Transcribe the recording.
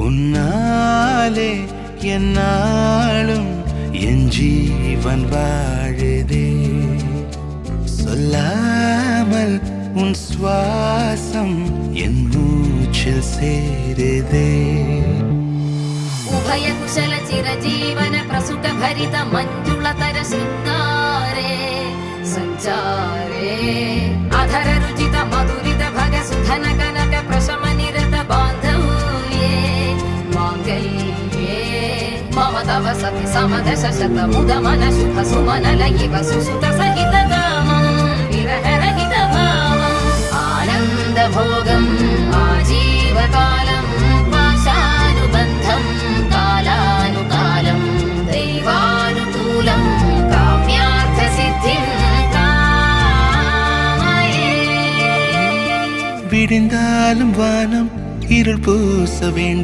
உன்னாலே என்னாலும் என் ஜீவன் வாழுதே. சொல்லாமல் உன் சுவாசம் என் மூச்சில் சேருதே. उभय कुशल चिरजीवन प्रसुत भरित मंजुलतर शृंगारे संचारे अधर रुचित मधुरित भग सुधन कनक प्रशम निरत बांधव्ये मांगल्ये मम तव सति समदश शत मुद मन शुभ सुमन लयिव सुसुत सहित कामं विरह रहित भावम् आनंद भोगम् आजीवकालम् पाशानुबन्धम् कालानुकालं दैवानुकूलं काम्यार्थसिद्धिं कामये. விடிந்தாலும் வானம் இருள் பூச வேண்டும்.